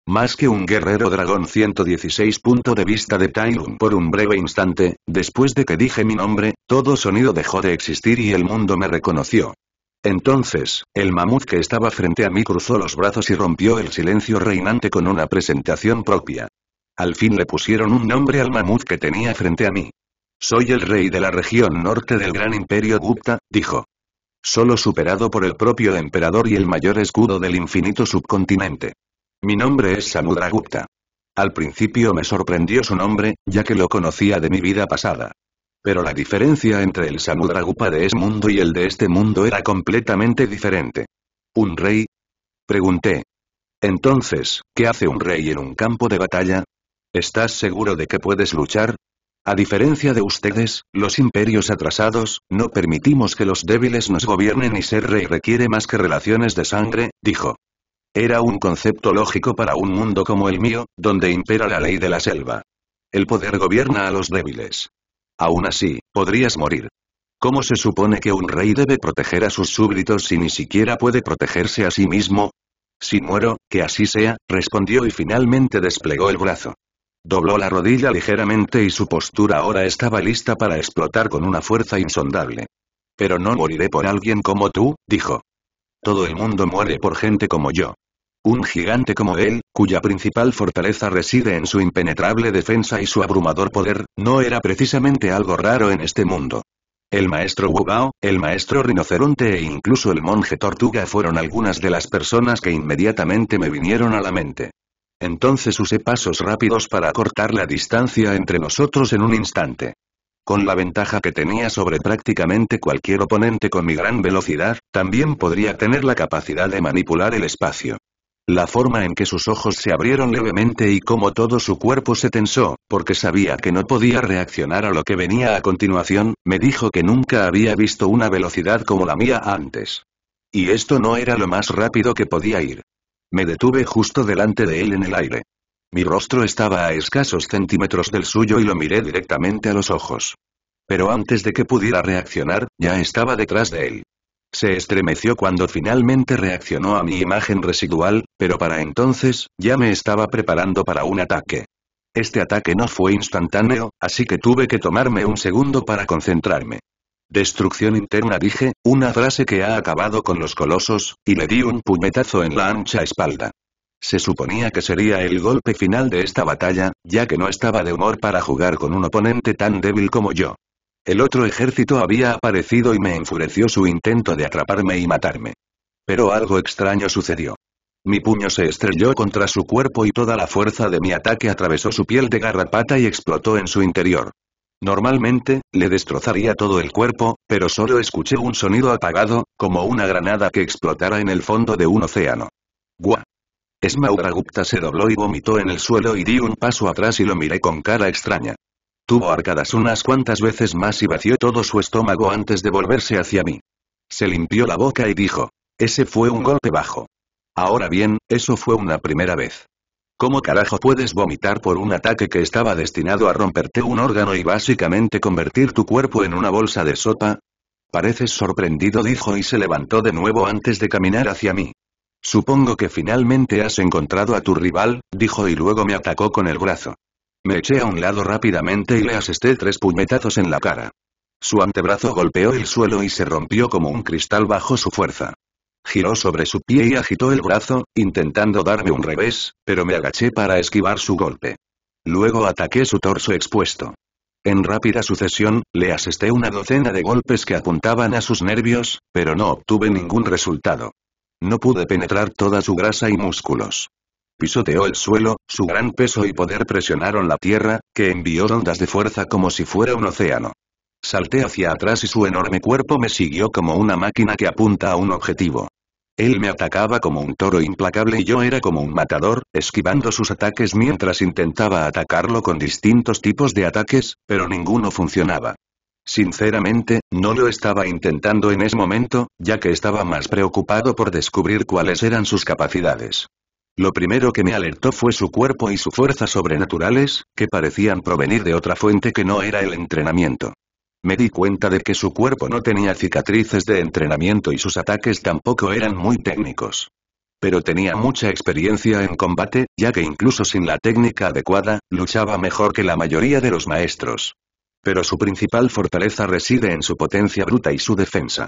Más que un guerrero dragón 116. Punto de vista de Tai Lung por un breve instante, después de que dije mi nombre, todo sonido dejó de existir y el mundo me reconoció. Entonces, el mamut que estaba frente a mí cruzó los brazos y rompió el silencio reinante con una presentación propia. Al fin le pusieron un nombre al mamut que tenía frente a mí. Soy el rey de la región norte del gran imperio Gupta, dijo. Solo superado por el propio emperador y el mayor escudo del infinito subcontinente. Mi nombre es Samudragupta. Al principio me sorprendió su nombre, ya que lo conocía de mi vida pasada. Pero la diferencia entre el Samudragupta de ese mundo y el de este mundo era completamente diferente. ¿Un rey? Pregunté. Entonces, ¿qué hace un rey en un campo de batalla? ¿Estás seguro de que puedes luchar? A diferencia de ustedes, los imperios atrasados, no permitimos que los débiles nos gobiernen y ser rey requiere más que relaciones de sangre, dijo. Era un concepto lógico para un mundo como el mío, donde impera la ley de la selva. El poder gobierna a los débiles. Aún así, podrías morir. ¿Cómo se supone que un rey debe proteger a sus súbditos si ni siquiera puede protegerse a sí mismo? Si muero, que así sea, respondió y finalmente desplegó el brazo. Dobló la rodilla ligeramente y su postura ahora estaba lista para explotar con una fuerza insondable. Pero no moriré por alguien como tú, dijo. Todo el mundo muere por gente como yo. Un gigante como él, cuya principal fortaleza reside en su impenetrable defensa y su abrumador poder, no era precisamente algo raro en este mundo. El maestro Wu Bao, el maestro rinoceronte e incluso el monje tortuga fueron algunas de las personas que inmediatamente me vinieron a la mente. Entonces usé pasos rápidos para acortar la distancia entre nosotros en un instante. Con la ventaja que tenía sobre prácticamente cualquier oponente con mi gran velocidad, también podría tener la capacidad de manipular el espacio. La forma en que sus ojos se abrieron levemente y cómo todo su cuerpo se tensó, porque sabía que no podía reaccionar a lo que venía a continuación, me dijo que nunca había visto una velocidad como la mía antes. Y esto no era lo más rápido que podía ir. Me detuve justo delante de él en el aire. Mi rostro estaba a escasos centímetros del suyo y lo miré directamente a los ojos. Pero antes de que pudiera reaccionar, ya estaba detrás de él. Se estremeció cuando finalmente reaccionó a mi imagen residual, pero para entonces, ya me estaba preparando para un ataque. Este ataque no fue instantáneo, así que tuve que tomarme un segundo para concentrarme. Destrucción interna, dije, una frase que ha acabado con los colosos, y le di un puñetazo en la ancha espalda. Se suponía que sería el golpe final de esta batalla, ya que no estaba de humor para jugar con un oponente tan débil como yo. El otro ejército había aparecido y me enfureció su intento de atraparme y matarme. Pero algo extraño sucedió. Mi puño se estrelló contra su cuerpo y toda la fuerza de mi ataque atravesó su piel de garrapata y explotó en su interior. Normalmente, le destrozaría todo el cuerpo, pero solo escuché un sonido apagado, como una granada que explotara en el fondo de un océano. ¡Guau! Samudragupta se dobló y vomitó en el suelo y di un paso atrás y lo miré con cara extraña. Tuvo arcadas unas cuantas veces más y vació todo su estómago antes de volverse hacia mí. Se limpió la boca y dijo. Ese fue un golpe bajo. Ahora bien, eso fue una primera vez. ¿Cómo carajo puedes vomitar por un ataque que estaba destinado a romperte un órgano y básicamente convertir tu cuerpo en una bolsa de sopa? Pareces sorprendido, dijo y se levantó de nuevo antes de caminar hacia mí. Supongo que finalmente has encontrado a tu rival, dijo y luego me atacó con el brazo. Me eché a un lado rápidamente y le asesté 3 puñetazos en la cara. Su antebrazo golpeó el suelo y se rompió como un cristal bajo su fuerza. Giró sobre su pie y agitó el brazo, intentando darme un revés, pero me agaché para esquivar su golpe. Luego ataqué su torso expuesto. En rápida sucesión, le asesté una docena de golpes que apuntaban a sus nervios, pero no obtuve ningún resultado. No pude penetrar toda su grasa y músculos. Pisoteó el suelo, su gran peso y poder presionaron la tierra, que envió ondas de fuerza como si fuera un océano. Salté hacia atrás y su enorme cuerpo me siguió como una máquina que apunta a un objetivo. Él me atacaba como un toro implacable y yo era como un matador, esquivando sus ataques mientras intentaba atacarlo con distintos tipos de ataques, pero ninguno funcionaba. Sinceramente, no lo estaba intentando en ese momento, ya que estaba más preocupado por descubrir cuáles eran sus capacidades. Lo primero que me alertó fue su cuerpo y su fuerza sobrenaturales, que parecían provenir de otra fuente que no era el entrenamiento. Me di cuenta de que su cuerpo no tenía cicatrices de entrenamiento y sus ataques tampoco eran muy técnicos. Pero tenía mucha experiencia en combate, ya que incluso sin la técnica adecuada, luchaba mejor que la mayoría de los maestros. Pero su principal fortaleza reside en su potencia bruta y su defensa.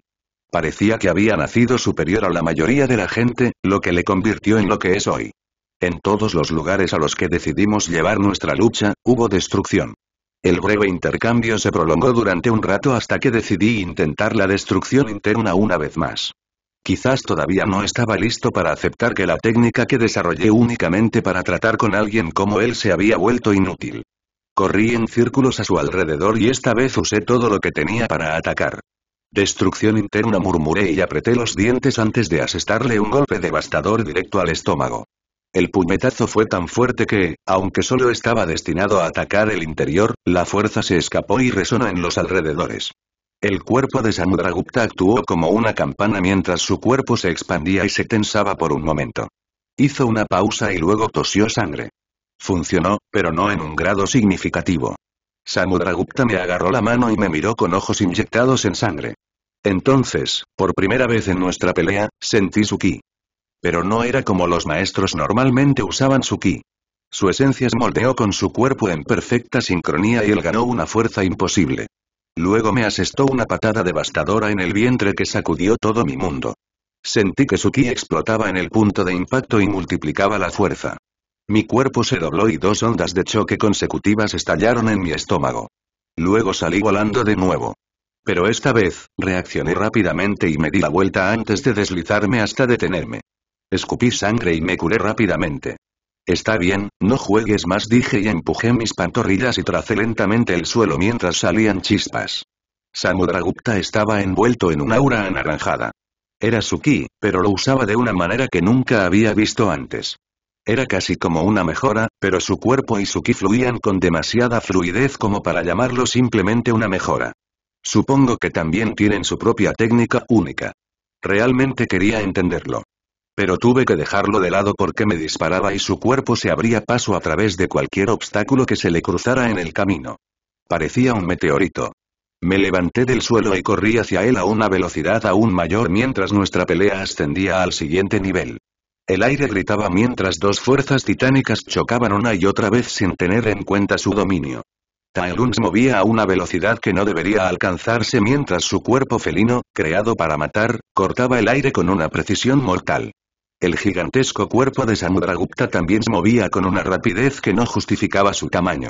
Parecía que había nacido superior a la mayoría de la gente, lo que le convirtió en lo que es hoy. En todos los lugares a los que decidimos llevar nuestra lucha, hubo destrucción. El breve intercambio se prolongó durante un rato hasta que decidí intentar la destrucción interna una vez más. Quizás todavía no estaba listo para aceptar que la técnica que desarrollé únicamente para tratar con alguien como él se había vuelto inútil. Corrí en círculos a su alrededor y esta vez usé todo lo que tenía para atacar. Destrucción interna, murmuré y apreté los dientes antes de asestarle un golpe devastador directo al estómago. El puñetazo fue tan fuerte que, aunque solo estaba destinado a atacar el interior, la fuerza se escapó y resonó en los alrededores. El cuerpo de Samudragupta actuó como una campana mientras su cuerpo se expandía y se tensaba por un momento. Hizo una pausa y luego tosió sangre. Funcionó, pero no en un grado significativo. Samudragupta me agarró la mano y me miró con ojos inyectados en sangre. Entonces, por primera vez en nuestra pelea, sentí su ki. Pero no era como los maestros normalmente usaban su ki. Su esencia se moldeó con su cuerpo en perfecta sincronía y él ganó una fuerza imposible. Luego me asestó una patada devastadora en el vientre que sacudió todo mi mundo. Sentí que su ki explotaba en el punto de impacto y multiplicaba la fuerza. Mi cuerpo se dobló y dos ondas de choque consecutivas estallaron en mi estómago. Luego salí volando de nuevo. Pero esta vez, reaccioné rápidamente y me di la vuelta antes de deslizarme hasta detenerme. Escupí sangre y me curé rápidamente. Está bien, no juegues más, dije y empujé mis pantorrillas y tracé lentamente el suelo mientras salían chispas. Samudragupta estaba envuelto en un aura anaranjada. Era su ki, pero lo usaba de una manera que nunca había visto antes. Era casi como una mejora, pero su cuerpo y su ki fluían con demasiada fluidez como para llamarlo simplemente una mejora. Supongo que también tienen su propia técnica única. Realmente quería entenderlo. Pero tuve que dejarlo de lado porque me disparaba y su cuerpo se abría paso a través de cualquier obstáculo que se le cruzara en el camino. Parecía un meteorito. Me levanté del suelo y corrí hacia él a una velocidad aún mayor mientras nuestra pelea ascendía al siguiente nivel. El aire gritaba mientras dos fuerzas titánicas chocaban una y otra vez sin tener en cuenta su dominio. Tai Lung se movía a una velocidad que no debería alcanzarse mientras su cuerpo felino, creado para matar, cortaba el aire con una precisión mortal. El gigantesco cuerpo de Samudragupta también se movía con una rapidez que no justificaba su tamaño.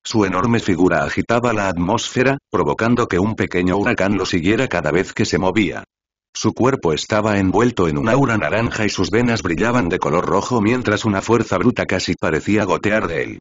Su enorme figura agitaba la atmósfera, provocando que un pequeño huracán lo siguiera cada vez que se movía. Su cuerpo estaba envuelto en un aura naranja y sus venas brillaban de color rojo mientras una fuerza bruta casi parecía gotear de él.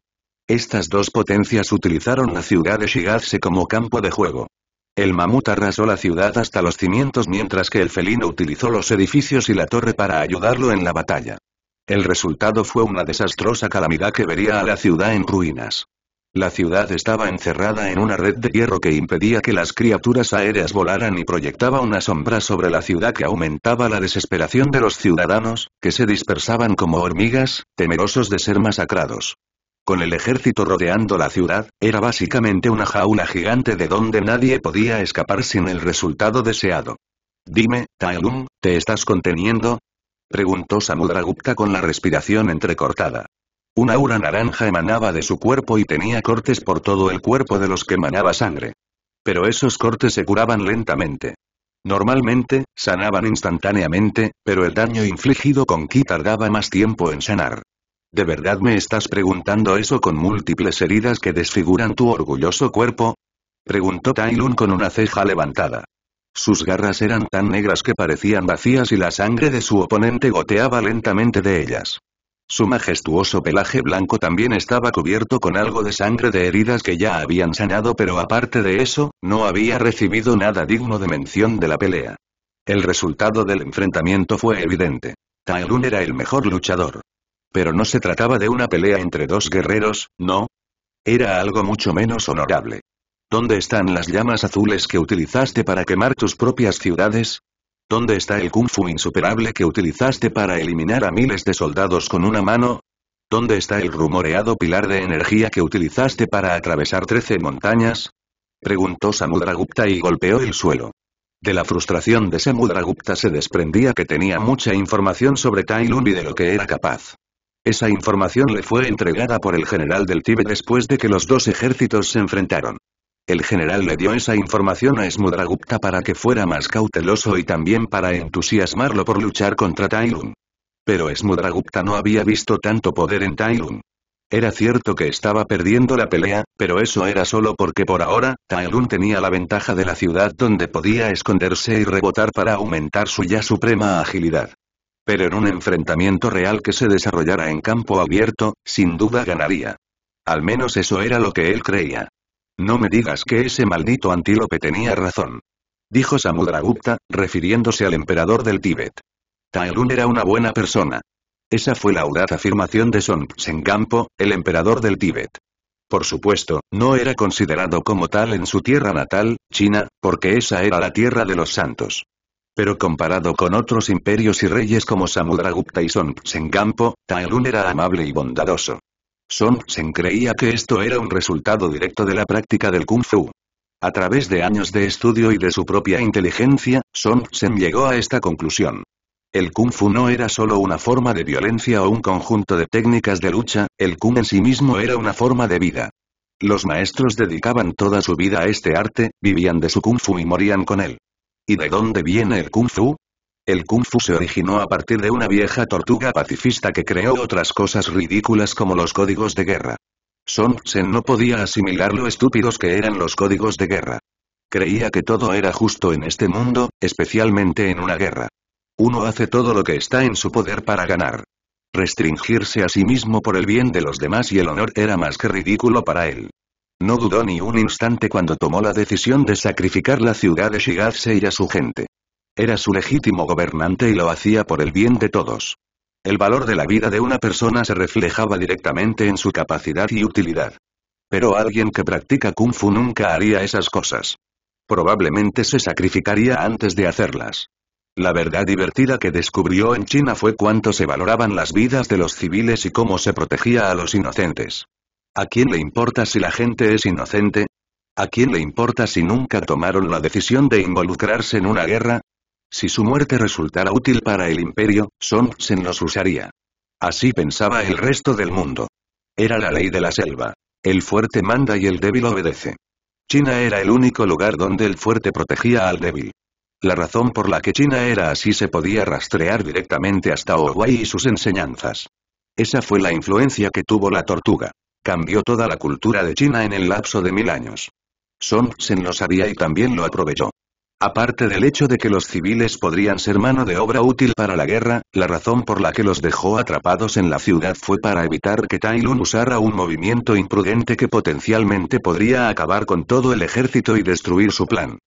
Estas dos potencias utilizaron la ciudad de Shigatse como campo de juego. El mamut arrasó la ciudad hasta los cimientos mientras que el felino utilizó los edificios y la torre para ayudarlo en la batalla. El resultado fue una desastrosa calamidad que vería a la ciudad en ruinas. La ciudad estaba encerrada en una red de hierro que impedía que las criaturas aéreas volaran y proyectaba una sombra sobre la ciudad que aumentaba la desesperación de los ciudadanos, que se dispersaban como hormigas, temerosos de ser masacrados. Con el ejército rodeando la ciudad, era básicamente una jaula gigante de donde nadie podía escapar sin el resultado deseado. Dime, Tai Lung, ¿te estás conteniendo?, preguntó Samudragupta con la respiración entrecortada. Un aura naranja emanaba de su cuerpo y tenía cortes por todo el cuerpo de los que emanaba sangre. Pero esos cortes se curaban lentamente. Normalmente, sanaban instantáneamente, pero el daño infligido con ki tardaba más tiempo en sanar. ¿De verdad me estás preguntando eso con múltiples heridas que desfiguran tu orgulloso cuerpo?, preguntó Tai Lung con una ceja levantada. Sus garras eran tan negras que parecían vacías y la sangre de su oponente goteaba lentamente de ellas. Su majestuoso pelaje blanco también estaba cubierto con algo de sangre de heridas que ya habían sanado, pero aparte de eso, no había recibido nada digno de mención de la pelea. El resultado del enfrentamiento fue evidente. Tai Lung era el mejor luchador. Pero no se trataba de una pelea entre dos guerreros, ¿no? Era algo mucho menos honorable. ¿Dónde están las llamas azules que utilizaste para quemar tus propias ciudades? ¿Dónde está el kung fu insuperable que utilizaste para eliminar a miles de soldados con una mano? ¿Dónde está el rumoreado pilar de energía que utilizaste para atravesar 13 montañas? Preguntó Samudragupta y golpeó el suelo. De la frustración de Samudragupta se desprendía que tenía mucha información sobre Tai Lung y de lo que era capaz. Esa información le fue entregada por el general del Tíbet después de que los dos ejércitos se enfrentaron. El general le dio esa información a Samudragupta para que fuera más cauteloso y también para entusiasmarlo por luchar contra Tai Lung. Pero Samudragupta no había visto tanto poder en Tai Lung. Era cierto que estaba perdiendo la pelea, pero eso era solo porque por ahora, Tai Lung tenía la ventaja de la ciudad donde podía esconderse y rebotar para aumentar su ya suprema agilidad. Pero en un enfrentamiento real que se desarrollara en campo abierto, sin duda ganaría. Al menos eso era lo que él creía. No me digas que ese maldito antílope tenía razón. Dijo Samudragupta, refiriéndose al emperador del Tíbet. Tai Lung era una buena persona. Esa fue la audaz afirmación de Son Sengampo, el emperador del Tíbet. Por supuesto, no era considerado como tal en su tierra natal, China, porque esa era la tierra de los santos. Pero comparado con otros imperios y reyes como Samudragupta y Son Sengampo, Tai Lung era amable y bondadoso. Son Sen creía que esto era un resultado directo de la práctica del Kung Fu. A través de años de estudio y de su propia inteligencia, Son Sen llegó a esta conclusión. El Kung Fu no era solo una forma de violencia o un conjunto de técnicas de lucha, el Kung en sí mismo era una forma de vida. Los maestros dedicaban toda su vida a este arte, vivían de su Kung Fu y morían con él. ¿Y de dónde viene el Kung Fu? El Kung Fu se originó a partir de una vieja tortuga pacifista que creó otras cosas ridículas como los códigos de guerra. Son Sen no podía asimilar lo estúpidos que eran los códigos de guerra. Creía que todo era justo en este mundo, especialmente en una guerra. Uno hace todo lo que está en su poder para ganar. Restringirse a sí mismo por el bien de los demás y el honor era más que ridículo para él. No dudó ni un instante cuando tomó la decisión de sacrificar la ciudad de Shigatse y a su gente. Era su legítimo gobernante y lo hacía por el bien de todos. El valor de la vida de una persona se reflejaba directamente en su capacidad y utilidad. Pero alguien que practica Kung Fu nunca haría esas cosas. Probablemente se sacrificaría antes de hacerlas. La verdad divertida que descubrió en China fue cuánto se valoraban las vidas de los civiles y cómo se protegía a los inocentes. ¿A quién le importa si la gente es inocente? ¿A quién le importa si nunca tomaron la decisión de involucrarse en una guerra? Si su muerte resultara útil para el imperio, Son Sen los usaría. Así pensaba el resto del mundo. Era la ley de la selva. El fuerte manda y el débil obedece. China era el único lugar donde el fuerte protegía al débil. La razón por la que China era así se podía rastrear directamente hasta Owei y sus enseñanzas. Esa fue la influencia que tuvo la tortuga. Cambió toda la cultura de China en el lapso de 1000 años. Son Sen lo sabía y también lo aprovechó. Aparte del hecho de que los civiles podrían ser mano de obra útil para la guerra, la razón por la que los dejó atrapados en la ciudad fue para evitar que Tai Lung usara un movimiento imprudente que potencialmente podría acabar con todo el ejército y destruir su plan.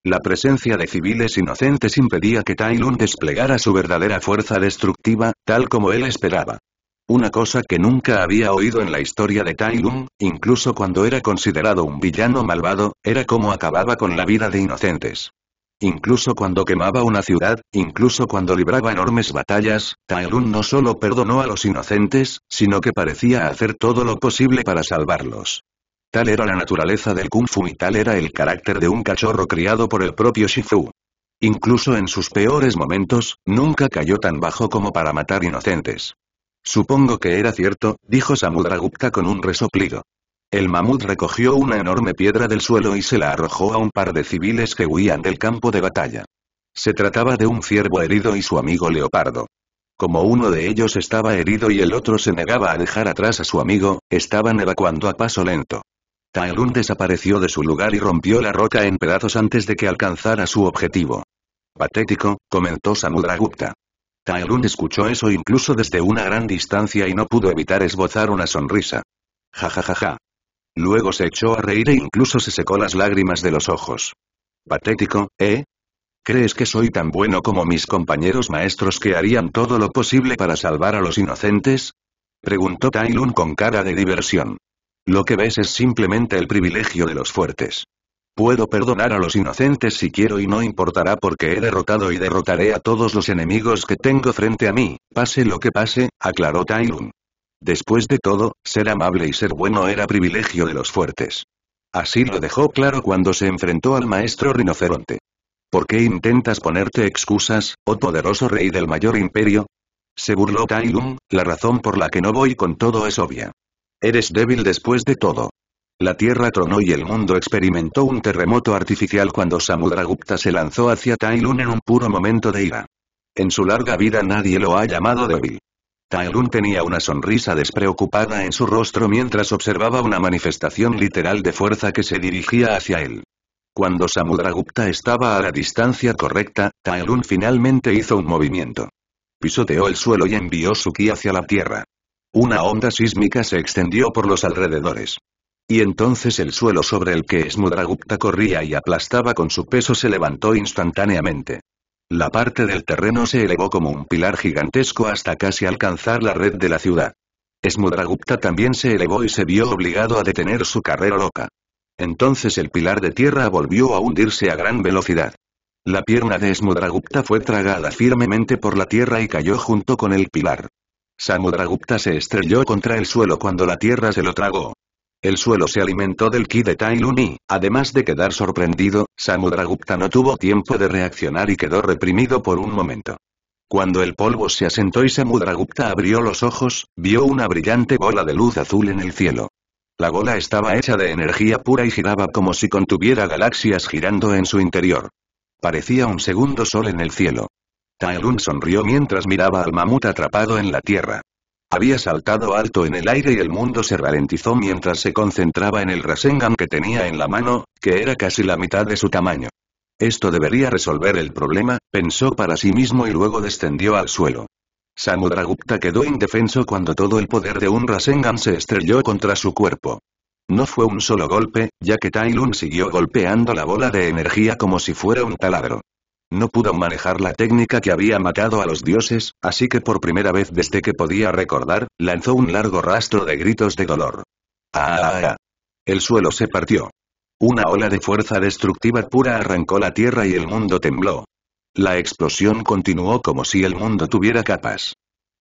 La presencia de civiles inocentes impedía que Tai Lung desplegara su verdadera fuerza destructiva, tal como él esperaba. Una cosa que nunca había oído en la historia de Tai Lung, incluso cuando era considerado un villano malvado, era cómo acababa con la vida de inocentes. Incluso cuando quemaba una ciudad, incluso cuando libraba enormes batallas, Tai Lung no solo perdonó a los inocentes, sino que parecía hacer todo lo posible para salvarlos. Tal era la naturaleza del Kung Fu y tal era el carácter de un cachorro criado por el propio Shifu. Incluso en sus peores momentos, nunca cayó tan bajo como para matar inocentes. Supongo que era cierto, dijo Samudragupta con un resoplido. El mamut recogió una enorme piedra del suelo y se la arrojó a un par de civiles que huían del campo de batalla. Se trataba de un ciervo herido y su amigo leopardo. Como uno de ellos estaba herido y el otro se negaba a dejar atrás a su amigo, estaban evacuando a paso lento. Tai Lung desapareció de su lugar y rompió la roca en pedazos antes de que alcanzara su objetivo. Patético, comentó Samudragupta. Tai Lung escuchó eso incluso desde una gran distancia y no pudo evitar esbozar una sonrisa. Ja ja ja ja. Luego se echó a reír e incluso se secó las lágrimas de los ojos. Patético, ¿eh? ¿Crees que soy tan bueno como mis compañeros maestros que harían todo lo posible para salvar a los inocentes? Preguntó Tai Lung con cara de diversión. Lo que ves es simplemente el privilegio de los fuertes. Puedo perdonar a los inocentes si quiero y no importará porque he derrotado y derrotaré a todos los enemigos que tengo frente a mí, pase lo que pase, aclaró Tai Lung. Después de todo, ser amable y ser bueno era privilegio de los fuertes. Así lo dejó claro cuando se enfrentó al maestro rinoceronte. ¿Por qué intentas ponerte excusas, oh poderoso rey del mayor imperio? Se burló Tai Lung, la razón por la que no voy con todo es obvia. Eres débil después de todo. La tierra tronó y el mundo experimentó un terremoto artificial cuando Samudragupta se lanzó hacia Tai Lung en un puro momento de ira. En su larga vida nadie lo ha llamado débil. Tai Lung tenía una sonrisa despreocupada en su rostro mientras observaba una manifestación literal de fuerza que se dirigía hacia él. Cuando Samudragupta estaba a la distancia correcta, Tai Lung finalmente hizo un movimiento. Pisoteó el suelo y envió su ki hacia la tierra. Una onda sísmica se extendió por los alrededores. Y entonces el suelo sobre el que Samudragupta corría y aplastaba con su peso se levantó instantáneamente. La parte del terreno se elevó como un pilar gigantesco hasta casi alcanzar la red de la ciudad. Samudragupta también se elevó y se vio obligado a detener su carrera loca. Entonces el pilar de tierra volvió a hundirse a gran velocidad. La pierna de Samudragupta fue tragada firmemente por la tierra y cayó junto con el pilar. Samudragupta se estrelló contra el suelo cuando la tierra se lo tragó. El suelo se alimentó del ki de Tai Lung y, además de quedar sorprendido, Samudragupta no tuvo tiempo de reaccionar y quedó reprimido por un momento. Cuando el polvo se asentó y Samudragupta abrió los ojos, vio una brillante bola de luz azul en el cielo. La bola estaba hecha de energía pura y giraba como si contuviera galaxias girando en su interior. Parecía un segundo sol en el cielo. Tai Lung sonrió mientras miraba al mamut atrapado en la tierra. Había saltado alto en el aire y el mundo se ralentizó mientras se concentraba en el Rasengan que tenía en la mano, que era casi la mitad de su tamaño. Esto debería resolver el problema, pensó para sí mismo y luego descendió al suelo. Samudragupta quedó indefenso cuando todo el poder de un Rasengan se estrelló contra su cuerpo. No fue un solo golpe, ya que Tai Lung siguió golpeando la bola de energía como si fuera un taladro. No pudo manejar la técnica que había matado a los dioses, así que por primera vez desde que podía recordar, lanzó un largo rastro de gritos de dolor. ¡Ah! El suelo se partió. Una ola de fuerza destructiva pura arrancó la tierra y el mundo tembló. La explosión continuó como si el mundo tuviera capas.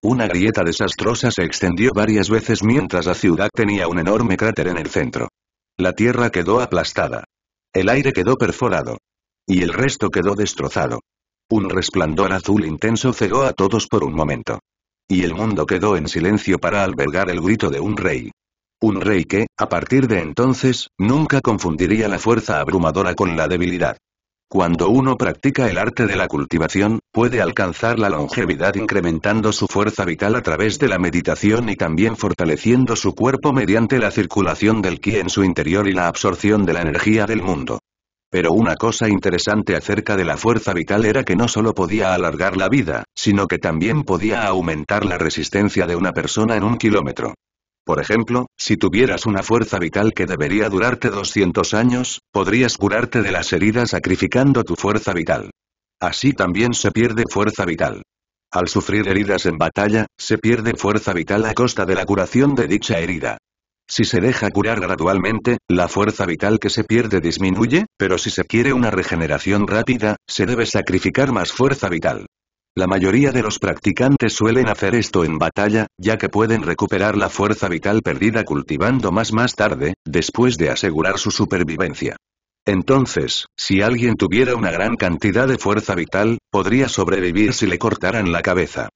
Una grieta desastrosa se extendió varias veces mientras la ciudad tenía un enorme cráter en el centro. La tierra quedó aplastada. El aire quedó perforado. Y el resto quedó destrozado. Un resplandor azul intenso cegó a todos por un momento. Y el mundo quedó en silencio para albergar el grito de un rey. Un rey que, a partir de entonces, nunca confundiría la fuerza abrumadora con la debilidad. Cuando uno practica el arte de la cultivación, puede alcanzar la longevidad incrementando su fuerza vital a través de la meditación y también fortaleciendo su cuerpo mediante la circulación del ki en su interior y la absorción de la energía del mundo. Pero una cosa interesante acerca de la fuerza vital era que no solo podía alargar la vida, sino que también podía aumentar la resistencia de una persona en 1 kilómetro. Por ejemplo, si tuvieras una fuerza vital que debería durarte 200 años, podrías curarte de las heridas sacrificando tu fuerza vital. Así también se pierde fuerza vital. Al sufrir heridas en batalla, se pierde fuerza vital a costa de la curación de dicha herida. Si se deja curar gradualmente, la fuerza vital que se pierde disminuye, pero si se quiere una regeneración rápida, se debe sacrificar más fuerza vital. La mayoría de los practicantes suelen hacer esto en batalla, ya que pueden recuperar la fuerza vital perdida cultivando más tarde, después de asegurar su supervivencia. Entonces, si alguien tuviera una gran cantidad de fuerza vital, podría sobrevivir si le cortaran la cabeza.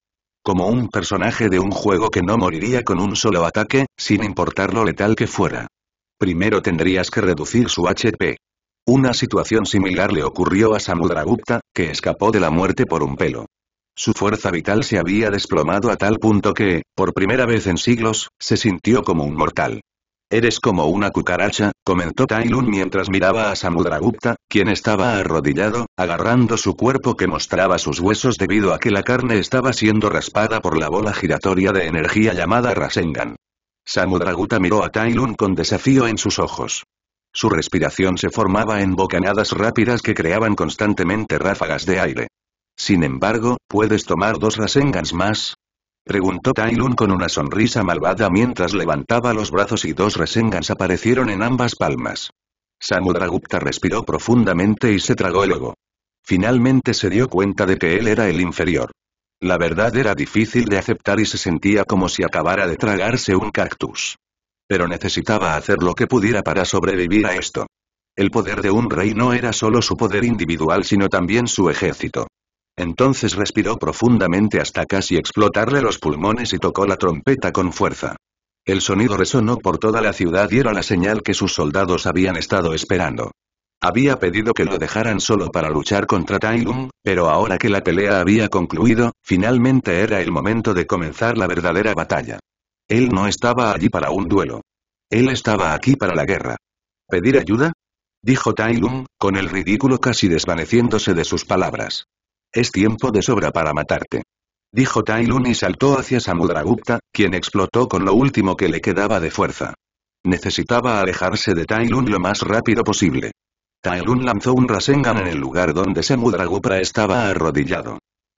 Como un personaje de un juego que no moriría con un solo ataque, sin importar lo letal que fuera. Primero tendrías que reducir su HP. Una situación similar le ocurrió a Samudragupta, que escapó de la muerte por un pelo. Su fuerza vital se había desplomado a tal punto que, por primera vez en siglos, se sintió como un mortal. Eres como una cucaracha, comentó Tai Lung mientras miraba a Samudragupta, quien estaba arrodillado, agarrando su cuerpo que mostraba sus huesos debido a que la carne estaba siendo raspada por la bola giratoria de energía llamada Rasengan. Samudragupta miró a Tai Lung con desafío en sus ojos. Su respiración se formaba en bocanadas rápidas que creaban constantemente ráfagas de aire. Sin embargo, ¿puedes tomar 2 Rasengans más? Preguntó Tai Lung con una sonrisa malvada mientras levantaba los brazos y 2 Rasengans aparecieron en ambas palmas. Samudragupta respiró profundamente y se tragó el ego. Finalmente se dio cuenta de que él era el inferior. La verdad era difícil de aceptar y se sentía como si acabara de tragarse un cactus. Pero necesitaba hacer lo que pudiera para sobrevivir a esto. El poder de un rey no era solo su poder individual sino también su ejército. Entonces respiró profundamente hasta casi explotarle los pulmones y tocó la trompeta con fuerza. El sonido resonó por toda la ciudad y era la señal que sus soldados habían estado esperando. Había pedido que lo dejaran solo para luchar contra Tai Lung, pero ahora que la pelea había concluido, finalmente era el momento de comenzar la verdadera batalla. Él no estaba allí para un duelo. Él estaba aquí para la guerra. ¿Pedir ayuda?, dijo Tai Lung, con el ridículo casi desvaneciéndose de sus palabras. Es tiempo de sobra para matarte, dijo Tai Lung y saltó hacia Samudragupta, quien explotó con lo último que le quedaba de fuerza. Necesitaba alejarse de Tai Lung lo más rápido posible. Tai Lung lanzó un Rasengan en el lugar donde Samudragupta estaba arrodillado.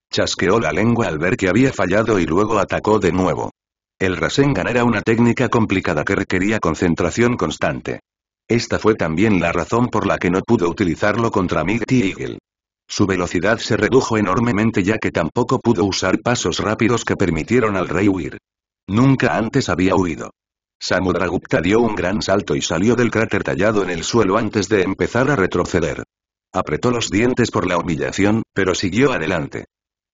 Chasqueó la lengua al ver que había fallado y luego atacó de nuevo. El Rasengan era una técnica complicada que requería concentración constante. Esta fue también la razón por la que no pudo utilizarlo contra Mighty Eagle. Su velocidad se redujo enormemente ya que tampoco pudo usar pasos rápidos que permitieron al rey huir. Nunca antes había huido. Samudragupta dio un gran salto y salió del cráter tallado en el suelo antes de empezar a retroceder. Apretó los dientes por la humillación, pero siguió adelante.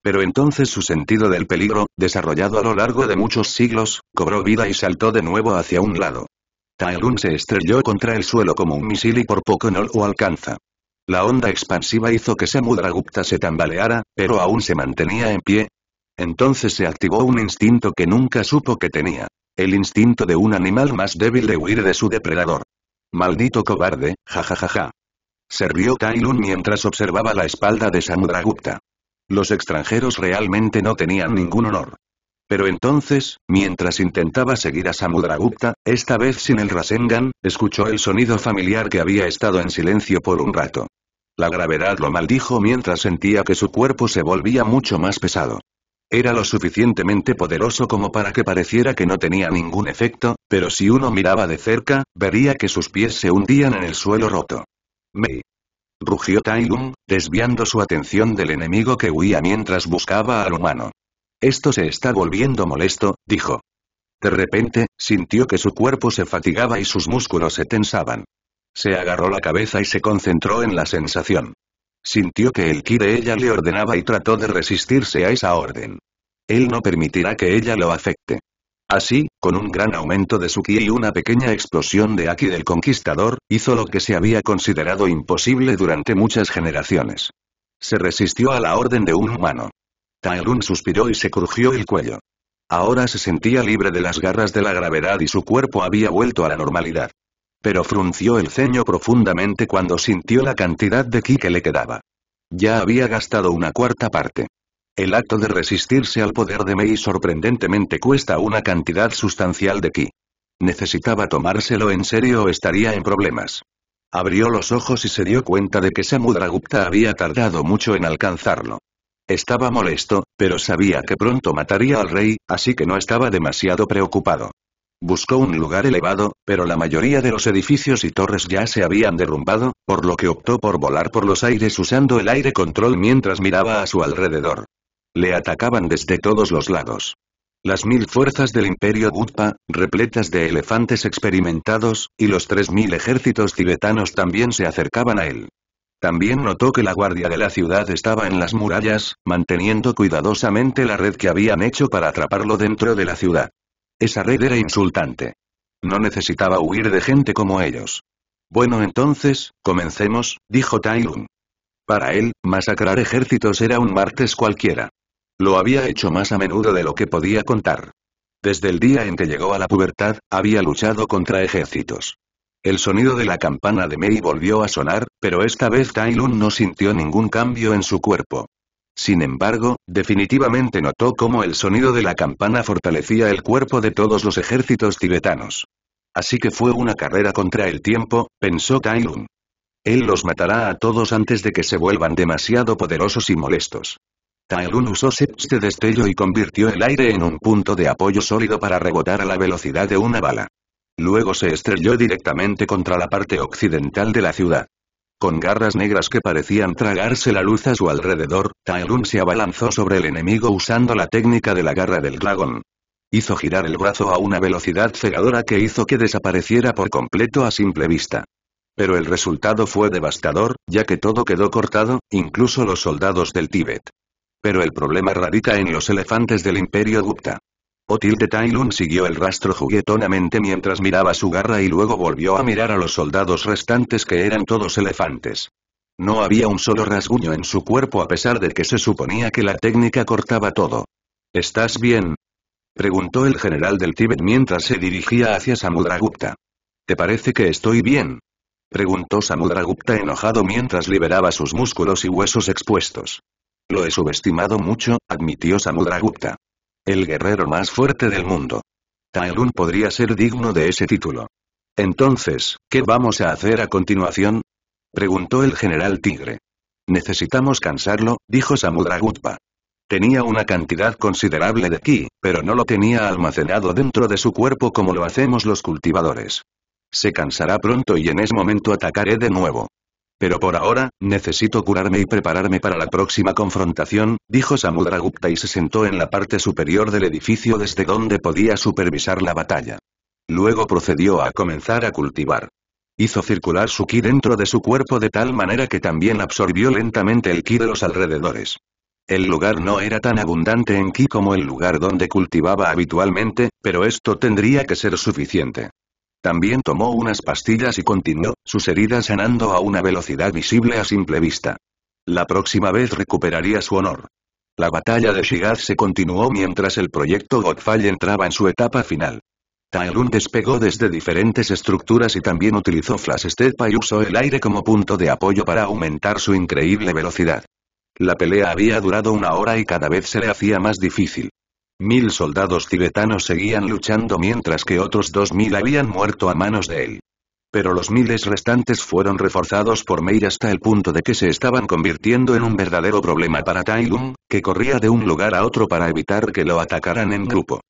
Pero entonces su sentido del peligro, desarrollado a lo largo de muchos siglos, cobró vida y saltó de nuevo hacia un lado. Tai Lung se estrelló contra el suelo como un misil y por poco no lo alcanza. La onda expansiva hizo que Samudragupta se tambaleara, pero aún se mantenía en pie. Entonces se activó un instinto que nunca supo que tenía. El instinto de un animal más débil de huir de su depredador. Maldito cobarde, jajajaja. Se rió Tai Lung mientras observaba la espalda de Samudragupta. Los extranjeros realmente no tenían ningún honor. Pero entonces, mientras intentaba seguir a Samudragupta, esta vez sin el Rasengan, escuchó el sonido familiar que había estado en silencio por un rato. La gravedad lo maldijo mientras sentía que su cuerpo se volvía mucho más pesado. Era lo suficientemente poderoso como para que pareciera que no tenía ningún efecto, pero si uno miraba de cerca, vería que sus pies se hundían en el suelo roto. Mei. Rugió Tai Lung, desviando su atención del enemigo que huía mientras buscaba al humano. Esto se está volviendo molesto, dijo. De repente, sintió que su cuerpo se fatigaba y sus músculos se tensaban. Se agarró la cabeza y se concentró en la sensación. Sintió que el ki de ella le ordenaba y trató de resistirse a esa orden. Él no permitirá que ella lo afecte. Así, con un gran aumento de su ki y una pequeña explosión de Aki del Conquistador, hizo lo que se había considerado imposible durante muchas generaciones. Se resistió a la orden de un humano. Tai Lung suspiró y se crujió el cuello. Ahora se sentía libre de las garras de la gravedad y su cuerpo había vuelto a la normalidad. Pero frunció el ceño profundamente cuando sintió la cantidad de ki que le quedaba. Ya había gastado una cuarta parte. El acto de resistirse al poder de Mei sorprendentemente cuesta una cantidad sustancial de ki. Necesitaba tomárselo en serio o estaría en problemas. Abrió los ojos y se dio cuenta de que Samudragupta había tardado mucho en alcanzarlo. Estaba molesto, pero sabía que pronto mataría al rey, así que no estaba demasiado preocupado. Buscó un lugar elevado, pero la mayoría de los edificios y torres ya se habían derrumbado, por lo que optó por volar por los aires usando el aire control mientras miraba a su alrededor. Le atacaban desde todos los lados. Las 1000 fuerzas del Imperio Gutpa, repletas de elefantes experimentados, y los 3000 ejércitos tibetanos también se acercaban a él. También notó que la guardia de la ciudad estaba en las murallas, manteniendo cuidadosamente la red que habían hecho para atraparlo dentro de la ciudad. Esa red era insultante. No necesitaba huir de gente como ellos. Bueno entonces, comencemos, dijo Tai Lung. Para él, masacrar ejércitos era un martes cualquiera. Lo había hecho más a menudo de lo que podía contar. Desde el día en que llegó a la pubertad, había luchado contra ejércitos. El sonido de la campana de Mei volvió a sonar, pero esta vez Tai Lung no sintió ningún cambio en su cuerpo. Sin embargo, definitivamente notó cómo el sonido de la campana fortalecía el cuerpo de todos los ejércitos tibetanos. Así que fue una carrera contra el tiempo, pensó Tai Lung. Él los matará a todos antes de que se vuelvan demasiado poderosos y molestos. Tai Lung usó este destello y convirtió el aire en un punto de apoyo sólido para rebotar a la velocidad de una bala. Luego se estrelló directamente contra la parte occidental de la ciudad. Con garras negras que parecían tragarse la luz a su alrededor, Tai Lung se abalanzó sobre el enemigo usando la técnica de la garra del dragón. Hizo girar el brazo a una velocidad cegadora que hizo que desapareciera por completo a simple vista. Pero el resultado fue devastador, ya que todo quedó cortado, incluso los soldados del Tíbet. Pero el problema radica en los elefantes del Imperio Gupta. Otil de Tai Lung siguió el rastro juguetonamente mientras miraba su garra y luego volvió a mirar a los soldados restantes que eran todos elefantes. No había un solo rasguño en su cuerpo a pesar de que se suponía que la técnica cortaba todo. ¿Estás bien?, preguntó el general del Tíbet mientras se dirigía hacia Samudragupta. ¿Te parece que estoy bien?, preguntó Samudragupta enojado mientras liberaba sus músculos y huesos expuestos. Lo he subestimado mucho, admitió Samudragupta. El guerrero más fuerte del mundo. Tai Lung podría ser digno de ese título. Entonces, ¿qué vamos a hacer a continuación?, preguntó el general Tigre. Necesitamos cansarlo, dijo Samudragupta. Tenía una cantidad considerable de ki, pero no lo tenía almacenado dentro de su cuerpo como lo hacemos los cultivadores. Se cansará pronto y en ese momento atacaré de nuevo. Pero por ahora, necesito curarme y prepararme para la próxima confrontación, dijo Samudragupta y se sentó en la parte superior del edificio desde donde podía supervisar la batalla. Luego procedió a comenzar a cultivar. Hizo circular su ki dentro de su cuerpo de tal manera que también absorbió lentamente el ki de los alrededores. El lugar no era tan abundante en ki como el lugar donde cultivaba habitualmente, pero esto tendría que ser suficiente. También tomó unas pastillas y continuó, sus heridas sanando a una velocidad visible a simple vista. La próxima vez recuperaría su honor. La batalla de Shigaz se continuó mientras el proyecto Godfall entraba en su etapa final. Tai Lung despegó desde diferentes estructuras y también utilizó Flash Step y usó el aire como punto de apoyo para aumentar su increíble velocidad. La pelea había durado 1 hora y cada vez se le hacía más difícil. 1000 soldados tibetanos seguían luchando mientras que otros 2000 habían muerto a manos de él. Pero los miles restantes fueron reforzados por Mei hasta el punto de que se estaban convirtiendo en un verdadero problema para Tai Lung, que corría de un lugar a otro para evitar que lo atacaran en grupo.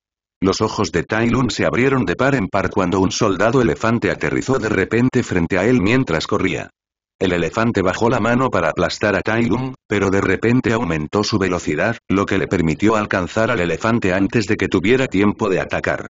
Los ojos de Tai Lung se abrieron de par en par cuando un soldado elefante aterrizó de repente frente a él mientras corría. El elefante bajó la mano para aplastar a Tai Lung, pero de repente aumentó su velocidad, lo que le permitió alcanzar al elefante antes de que tuviera tiempo de atacar.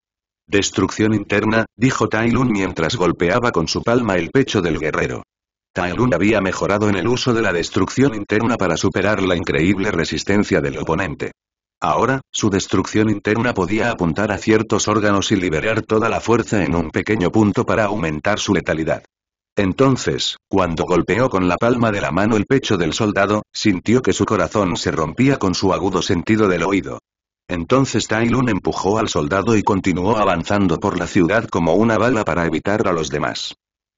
Destrucción interna, dijo Tai Lung mientras golpeaba con su palma el pecho del guerrero. Tai Lung había mejorado en el uso de la destrucción interna para superar la increíble resistencia del oponente. Ahora, su destrucción interna podía apuntar a ciertos órganos y liberar toda la fuerza en un pequeño punto para aumentar su letalidad. Entonces, cuando golpeó con la palma de la mano el pecho del soldado, sintió que su corazón se rompía con su agudo sentido del oído. Entonces Tai Lung empujó al soldado y continuó avanzando por la ciudad como una bala para evitar a los demás.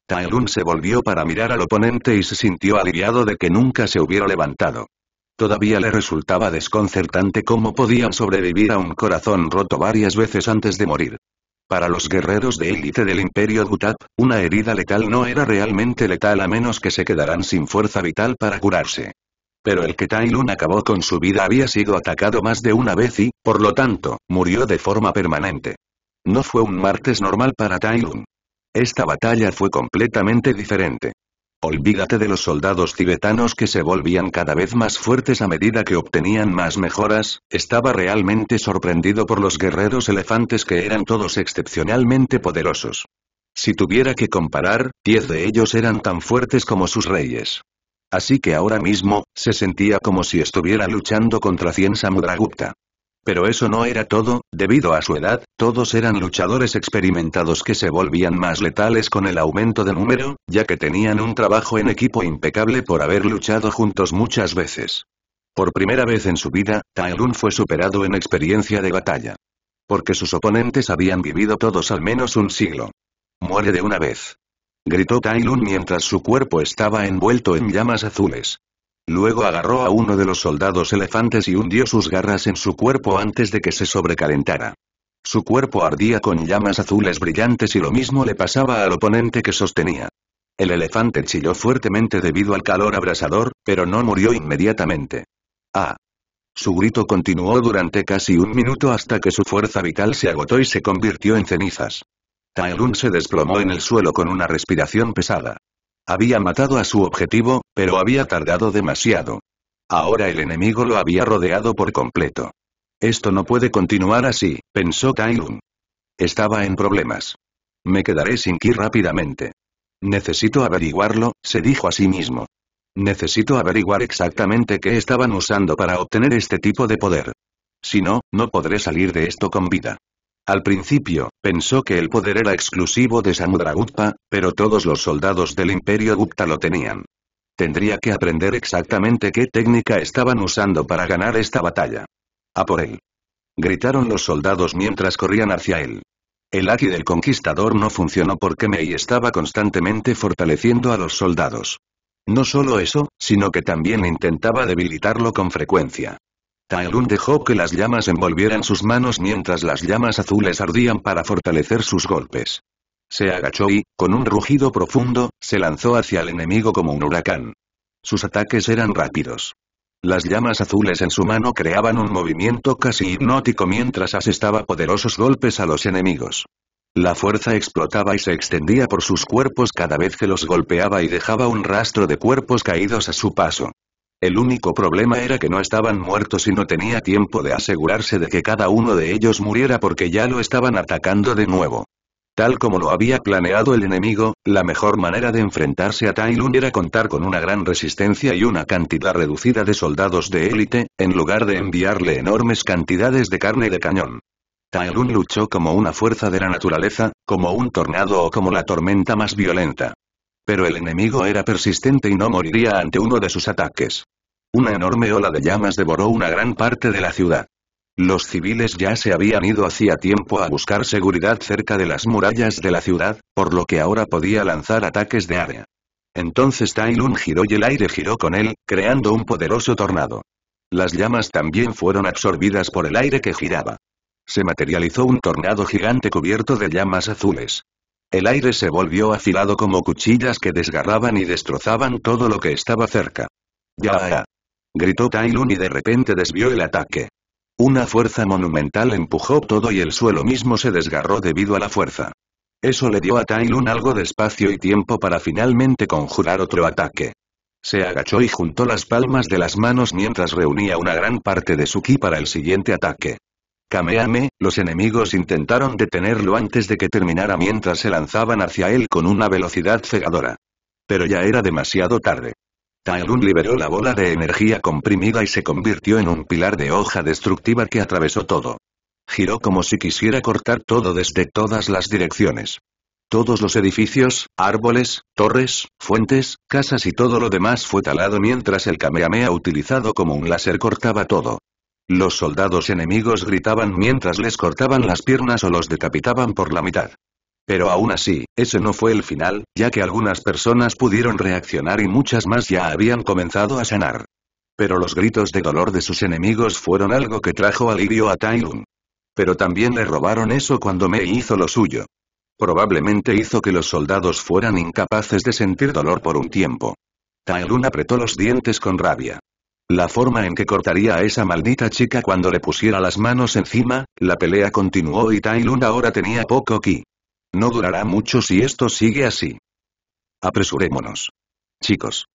Tai Lung se volvió para mirar al oponente y se sintió aliviado de que nunca se hubiera levantado. Todavía le resultaba desconcertante cómo podían sobrevivir a un corazón roto varias veces antes de morir. Para los guerreros de élite del Imperio Gutap, una herida letal no era realmente letal a menos que se quedaran sin fuerza vital para curarse. Pero el que Tai Lung acabó con su vida había sido atacado más de una vez y, por lo tanto, murió de forma permanente. No fue un martes normal para Tai Lung. Esta batalla fue completamente diferente. Olvídate de los soldados tibetanos que se volvían cada vez más fuertes a medida que obtenían más mejoras, estaba realmente sorprendido por los guerreros elefantes que eran todos excepcionalmente poderosos. Si tuviera que comparar, 10 de ellos eran tan fuertes como sus reyes. Así que ahora mismo, se sentía como si estuviera luchando contra 100 Samudragupta. Pero eso no era todo, debido a su edad, todos eran luchadores experimentados que se volvían más letales con el aumento de número, ya que tenían un trabajo en equipo impecable por haber luchado juntos muchas veces. Por primera vez en su vida, Tai Lung fue superado en experiencia de batalla. Porque sus oponentes habían vivido todos al menos un siglo. «Muere de una vez», gritó Tai Lung mientras su cuerpo estaba envuelto en llamas azules. Luego agarró a uno de los soldados elefantes y hundió sus garras en su cuerpo antes de que se sobrecalentara. Su cuerpo ardía con llamas azules brillantes y lo mismo le pasaba al oponente que sostenía. El elefante chilló fuertemente debido al calor abrasador, pero no murió inmediatamente. ¡Ah! Su grito continuó durante casi 1 minuto hasta que su fuerza vital se agotó y se convirtió en cenizas. Tai Lung se desplomó en el suelo con una respiración pesada. Había matado a su objetivo, pero había tardado demasiado. Ahora el enemigo lo había rodeado por completo. Esto no puede continuar así, pensó Tai Lung. Estaba en problemas. Me quedaré sin ki rápidamente. Necesito averiguarlo, se dijo a sí mismo. Necesito averiguar exactamente qué estaban usando para obtener este tipo de poder. Si no, no podré salir de esto con vida. Al principio, pensó que el poder era exclusivo de Samudragupta, pero todos los soldados del Imperio Gupta lo tenían. Tendría que aprender exactamente qué técnica estaban usando para ganar esta batalla. ¡A por él! Gritaron los soldados mientras corrían hacia él. El Haki del Conquistador no funcionó porque Mei estaba constantemente fortaleciendo a los soldados. No solo eso, sino que también intentaba debilitarlo con frecuencia. Tai Lun dejó que las llamas envolvieran sus manos mientras las llamas azules ardían para fortalecer sus golpes. Se agachó y, con un rugido profundo, se lanzó hacia el enemigo como un huracán. Sus ataques eran rápidos. Las llamas azules en su mano creaban un movimiento casi hipnótico mientras asestaba poderosos golpes a los enemigos. La fuerza explotaba y se extendía por sus cuerpos cada vez que los golpeaba y dejaba un rastro de cuerpos caídos a su paso. El único problema era que no estaban muertos y no tenía tiempo de asegurarse de que cada uno de ellos muriera porque ya lo estaban atacando de nuevo. Tal como lo había planeado el enemigo, la mejor manera de enfrentarse a Tai Lun era contar con una gran resistencia y una cantidad reducida de soldados de élite, en lugar de enviarle enormes cantidades de carne de cañón. Tai Lun luchó como una fuerza de la naturaleza, como un tornado o como la tormenta más violenta. Pero el enemigo era persistente y no moriría ante uno de sus ataques. Una enorme ola de llamas devoró una gran parte de la ciudad. Los civiles ya se habían ido hacía tiempo a buscar seguridad cerca de las murallas de la ciudad, por lo que ahora podía lanzar ataques de área. Entonces Tai Lun giró y el aire giró con él, creando un poderoso tornado. Las llamas también fueron absorbidas por el aire que giraba. Se materializó un tornado gigante cubierto de llamas azules. El aire se volvió afilado como cuchillas que desgarraban y destrozaban todo lo que estaba cerca. ¡Ya! Gritó Tai Lun y de repente desvió el ataque. Una fuerza monumental empujó todo y el suelo mismo se desgarró debido a la fuerza. Eso le dio a Tai Lun algo de espacio y tiempo para finalmente conjurar otro ataque. Se agachó y juntó las palmas de las manos mientras reunía una gran parte de su ki para el siguiente ataque. Kamehameha, los enemigos intentaron detenerlo antes de que terminara mientras se lanzaban hacia él con una velocidad cegadora. Pero ya era demasiado tarde. Tai Lun liberó la bola de energía comprimida y se convirtió en un pilar de hoja destructiva que atravesó todo. Giró como si quisiera cortar todo desde todas las direcciones. Todos los edificios, árboles, torres, fuentes, casas y todo lo demás fue talado mientras el Kamehameha utilizado como un láser cortaba todo. Los soldados enemigos gritaban mientras les cortaban las piernas o los decapitaban por la mitad. Pero aún así, ese no fue el final, ya que algunas personas pudieron reaccionar y muchas más ya habían comenzado a sanar. Pero los gritos de dolor de sus enemigos fueron algo que trajo alivio a Tai Lun. Pero también le robaron eso cuando Mei hizo lo suyo. Probablemente hizo que los soldados fueran incapaces de sentir dolor por un tiempo. Tai Lun apretó los dientes con rabia. La forma en que cortaría a esa maldita chica cuando le pusiera las manos encima, la pelea continuó y Tai Lun ahora tenía poco ki. No durará mucho si esto sigue así. Apresurémonos. Chicos.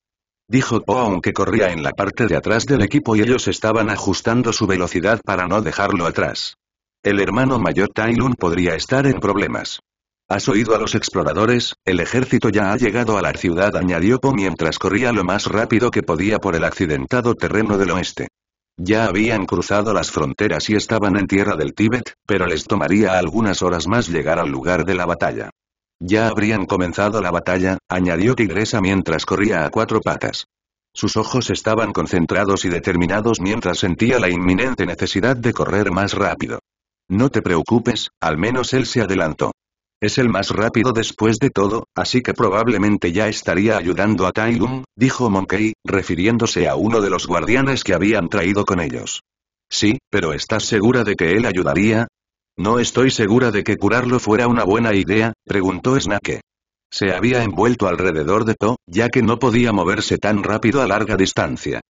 Dijo Po aunque corría en la parte de atrás del equipo y ellos estaban ajustando su velocidad para no dejarlo atrás. El hermano mayor Tai Lun podría estar en problemas. ¿Has oído a los exploradores? El ejército ya ha llegado a la ciudad, añadió Po mientras corría lo más rápido que podía por el accidentado terreno del oeste. Ya habían cruzado las fronteras y estaban en tierra del Tíbet, pero les tomaría algunas horas más llegar al lugar de la batalla. Ya habrían comenzado la batalla, añadió Tigresa mientras corría a cuatro patas. Sus ojos estaban concentrados y determinados mientras sentía la inminente necesidad de correr más rápido. No te preocupes, al menos él se adelantó. Es el más rápido después de todo, así que probablemente ya estaría ayudando a Tai Lun, dijo Monkey, refiriéndose a uno de los guardianes que habían traído con ellos. Sí, pero ¿estás segura de que él ayudaría? No estoy segura de que curarlo fuera una buena idea, preguntó Snake. Se había envuelto alrededor de To, ya que no podía moverse tan rápido a larga distancia.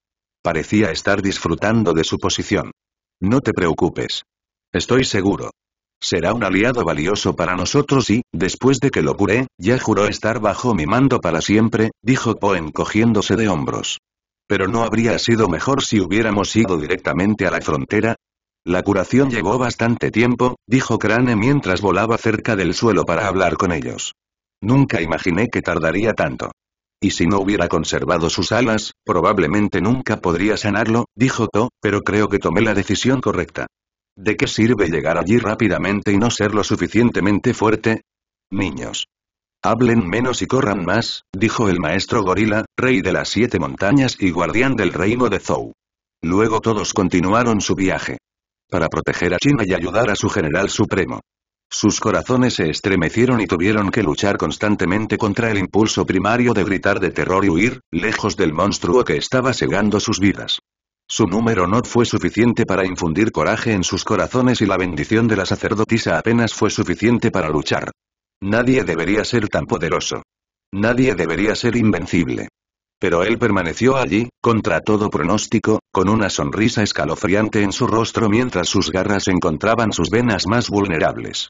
Parecía estar disfrutando de su posición. No te preocupes. Estoy seguro. Será un aliado valioso para nosotros y, después de que lo curé, ya juró estar bajo mi mando para siempre, dijo Po encogiéndose de hombros. ¿Pero no habría sido mejor si hubiéramos ido directamente a la frontera? La curación llevó bastante tiempo, dijo Crane mientras volaba cerca del suelo para hablar con ellos. Nunca imaginé que tardaría tanto. Y si no hubiera conservado sus alas, probablemente nunca podría sanarlo, dijo To, pero creo que tomé la decisión correcta. ¿De qué sirve llegar allí rápidamente y no ser lo suficientemente fuerte? Niños. Hablen menos y corran más, dijo el maestro gorila, rey de las 7 montañas y guardián del reino de Zhou. Luego todos continuaron su viaje. Para proteger a China y ayudar a su general supremo. Sus corazones se estremecieron y tuvieron que luchar constantemente contra el impulso primario de gritar de terror y huir, lejos del monstruo que estaba cegando sus vidas. Su número no fue suficiente para infundir coraje en sus corazones y la bendición de la sacerdotisa apenas fue suficiente para luchar. Nadie debería ser tan poderoso. Nadie debería ser invencible. Pero él permaneció allí, contra todo pronóstico, con una sonrisa escalofriante en su rostro mientras sus garras encontraban sus venas más vulnerables.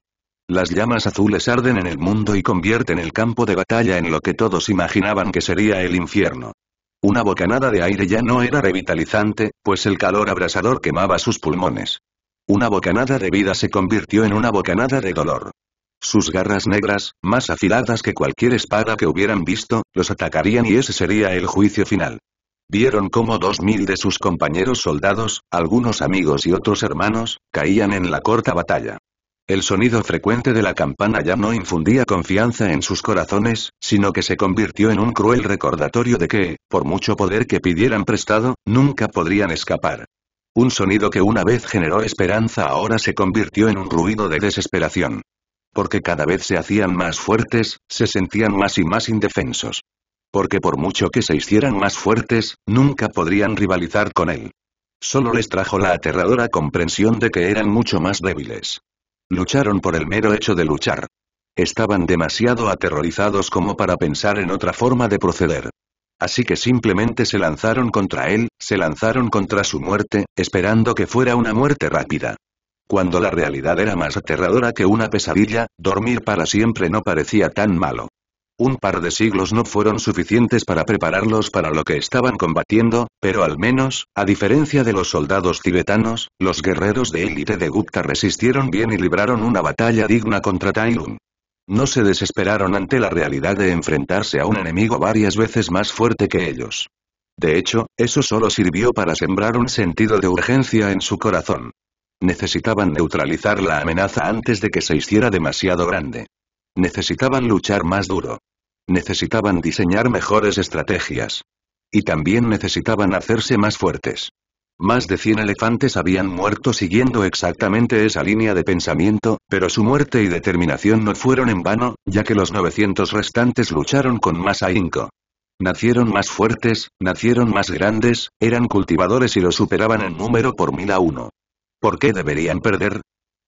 Las llamas azules arden en el mundo y convierten el campo de batalla en lo que todos imaginaban que sería el infierno. Una bocanada de aire ya no era revitalizante, pues el calor abrasador quemaba sus pulmones. Una bocanada de vida se convirtió en una bocanada de dolor. Sus garras negras, más afiladas que cualquier espada que hubieran visto, los atacarían y ese sería el juicio final. Vieron cómo 2000 de sus compañeros soldados, algunos amigos y otros hermanos, caían en la corta batalla. El sonido frecuente de la campana ya no infundía confianza en sus corazones, sino que se convirtió en un cruel recordatorio de que, por mucho poder que pidieran prestado, nunca podrían escapar. Un sonido que una vez generó esperanza ahora se convirtió en un ruido de desesperación. Porque cada vez se hacían más fuertes, se sentían más y más indefensos. Porque por mucho que se hicieran más fuertes, nunca podrían rivalizar con él. Solo les trajo la aterradora comprensión de que eran mucho más débiles. Lucharon por el mero hecho de luchar. Estaban demasiado aterrorizados como para pensar en otra forma de proceder. Así que simplemente se lanzaron contra él, se lanzaron contra su muerte, esperando que fuera una muerte rápida. Cuando la realidad era más aterradora que una pesadilla, dormir para siempre no parecía tan malo. Un par de siglos no fueron suficientes para prepararlos para lo que estaban combatiendo, pero al menos, a diferencia de los soldados tibetanos, los guerreros de élite de Gupta resistieron bien y libraron una batalla digna contra Tai Lung. No se desesperaron ante la realidad de enfrentarse a un enemigo varias veces más fuerte que ellos. De hecho, eso solo sirvió para sembrar un sentido de urgencia en su corazón. Necesitaban neutralizar la amenaza antes de que se hiciera demasiado grande. Necesitaban luchar más duro. Necesitaban diseñar mejores estrategias. Y también necesitaban hacerse más fuertes. Más de 100 elefantes habían muerto siguiendo exactamente esa línea de pensamiento, pero su muerte y determinación no fueron en vano, ya que los 900 restantes lucharon con más ahínco. Nacieron más fuertes, nacieron más grandes, eran cultivadores y lo superaban en número por 1000 a 1. ¿Por qué deberían perder?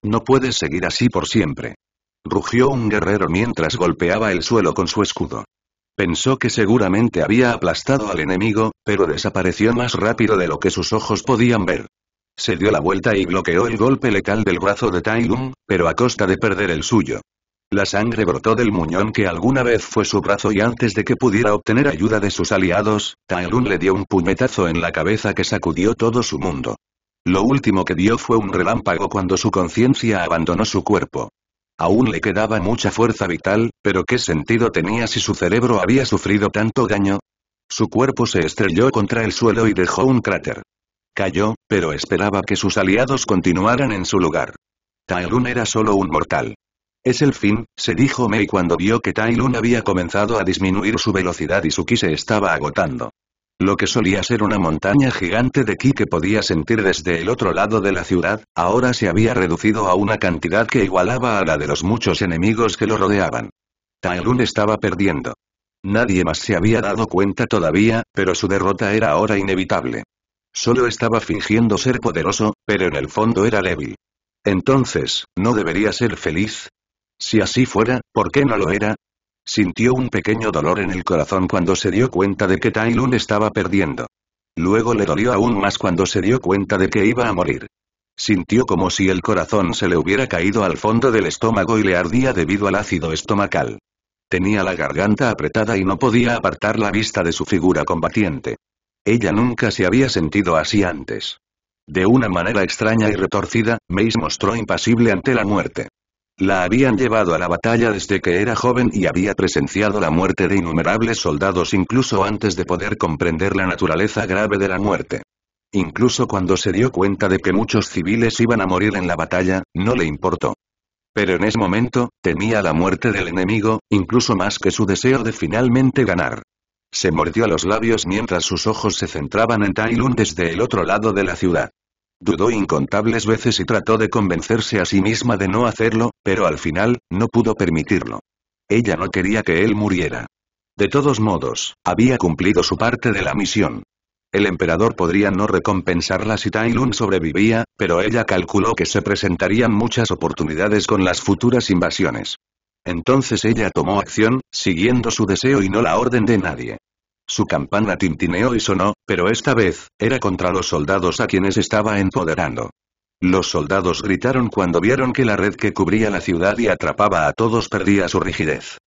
No puedes seguir así por siempre. Rugió un guerrero mientras golpeaba el suelo con su escudo. Pensó que seguramente había aplastado al enemigo, pero desapareció más rápido de lo que sus ojos podían ver. Se dio la vuelta y bloqueó el golpe letal del brazo de Tai Lung, pero a costa de perder el suyo. La sangre brotó del muñón que alguna vez fue su brazo y antes de que pudiera obtener ayuda de sus aliados, Tai Lung le dio un puñetazo en la cabeza que sacudió todo su mundo. Lo último que vio fue un relámpago cuando su conciencia abandonó su cuerpo. Aún le quedaba mucha fuerza vital, pero ¿qué sentido tenía si su cerebro había sufrido tanto daño? Su cuerpo se estrelló contra el suelo y dejó un cráter. Cayó, pero esperaba que sus aliados continuaran en su lugar. Tai Lung era solo un mortal. Es el fin, se dijo Mei cuando vio que Tai Lung había comenzado a disminuir su velocidad y su ki se estaba agotando. Lo que solía ser una montaña gigante de ki que podía sentir desde el otro lado de la ciudad, ahora se había reducido a una cantidad que igualaba a la de los muchos enemigos que lo rodeaban. Tai Lung estaba perdiendo. Nadie más se había dado cuenta todavía, pero su derrota era ahora inevitable. Solo estaba fingiendo ser poderoso, pero en el fondo era débil. Entonces, ¿no debería ser feliz? Si así fuera, ¿por qué no lo era? Sintió un pequeño dolor en el corazón cuando se dio cuenta de que Tai Lung estaba perdiendo. Luego le dolió aún más cuando se dio cuenta de que iba a morir. Sintió como si el corazón se le hubiera caído al fondo del estómago y le ardía debido al ácido estomacal. Tenía la garganta apretada y no podía apartar la vista de su figura combatiente. Ella nunca se había sentido así antes. De una manera extraña y retorcida, Mei se mostró impasible ante la muerte. La habían llevado a la batalla desde que era joven y había presenciado la muerte de innumerables soldados incluso antes de poder comprender la naturaleza grave de la muerte. Incluso cuando se dio cuenta de que muchos civiles iban a morir en la batalla, no le importó. Pero en ese momento, temía la muerte del enemigo, incluso más que su deseo de finalmente ganar. Se mordió los labios mientras sus ojos se centraban en Tai Lun desde el otro lado de la ciudad. Dudó incontables veces y trató de convencerse a sí misma de no hacerlo, pero al final, no pudo permitirlo. Ella no quería que él muriera. De todos modos, había cumplido su parte de la misión. El emperador podría no recompensarla si Tai Lun sobrevivía, pero ella calculó que se presentarían muchas oportunidades con las futuras invasiones. Entonces ella tomó acción, siguiendo su deseo y no la orden de nadie. Su campana tintineó y sonó, pero esta vez, era contra los soldados a quienes estaba empoderando. Los soldados gritaron cuando vieron que la red que cubría la ciudad y atrapaba a todos perdía su rigidez.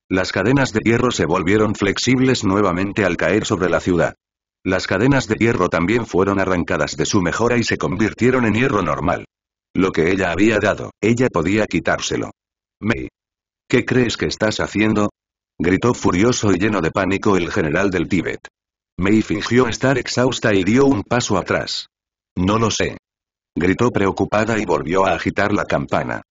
Las cadenas de hierro se volvieron flexibles nuevamente al caer sobre la ciudad. Las cadenas de hierro también fueron arrancadas de su mejora y se convirtieron en hierro normal. Lo que ella había dado, ella podía quitárselo. Mei. ¿Qué crees que estás haciendo? Gritó furioso y lleno de pánico el general del Tíbet. Mei fingió estar exhausta y dio un paso atrás. No lo sé. Gritó preocupada y volvió a agitar la campana.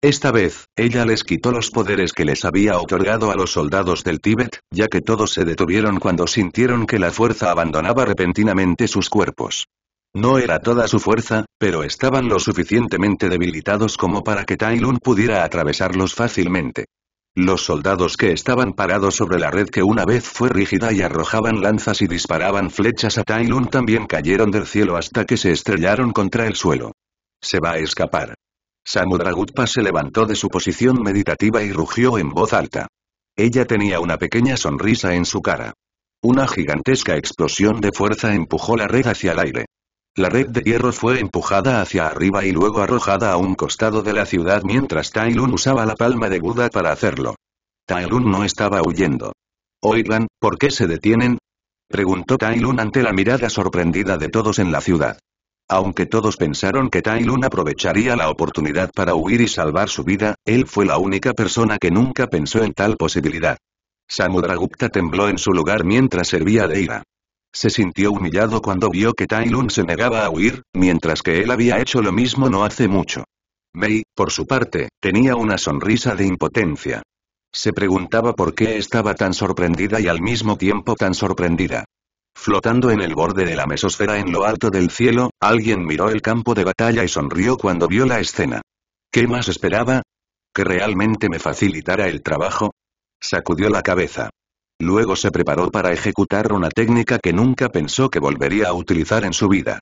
Esta vez, ella les quitó los poderes que les había otorgado a los soldados del Tíbet, ya que todos se detuvieron cuando sintieron que la fuerza abandonaba repentinamente sus cuerpos. No era toda su fuerza, pero estaban lo suficientemente debilitados como para que Tai Lun pudiera atravesarlos fácilmente. Los soldados que estaban parados sobre la red que una vez fue rígida y arrojaban lanzas y disparaban flechas a Tai Lun también cayeron del cielo hasta que se estrellaron contra el suelo. Se va a escapar. Samudragupta se levantó de su posición meditativa y rugió en voz alta. Ella tenía una pequeña sonrisa en su cara. Una gigantesca explosión de fuerza empujó la red hacia el aire. La red de hierro fue empujada hacia arriba y luego arrojada a un costado de la ciudad mientras Tai Lun usaba la palma de Buda para hacerlo. Tai Lun no estaba huyendo. Oigan, ¿por qué se detienen? Preguntó Tai Lun ante la mirada sorprendida de todos en la ciudad. Aunque todos pensaron que Tai Lun aprovecharía la oportunidad para huir y salvar su vida, él fue la única persona que nunca pensó en tal posibilidad. Samudragupta tembló en su lugar mientras servía de ira. Se sintió humillado cuando vio que Tai Lun se negaba a huir, mientras que él había hecho lo mismo no hace mucho. Mei, por su parte, tenía una sonrisa de impotencia. Se preguntaba por qué estaba tan sorprendida y al mismo tiempo tan sorprendida. Flotando en el borde de la mesosfera en lo alto del cielo, alguien miró el campo de batalla y sonrió cuando vio la escena. ¿Qué más esperaba? ¿Que realmente me facilitara el trabajo? Sacudió la cabeza. Luego se preparó para ejecutar una técnica que nunca pensó que volvería a utilizar en su vida.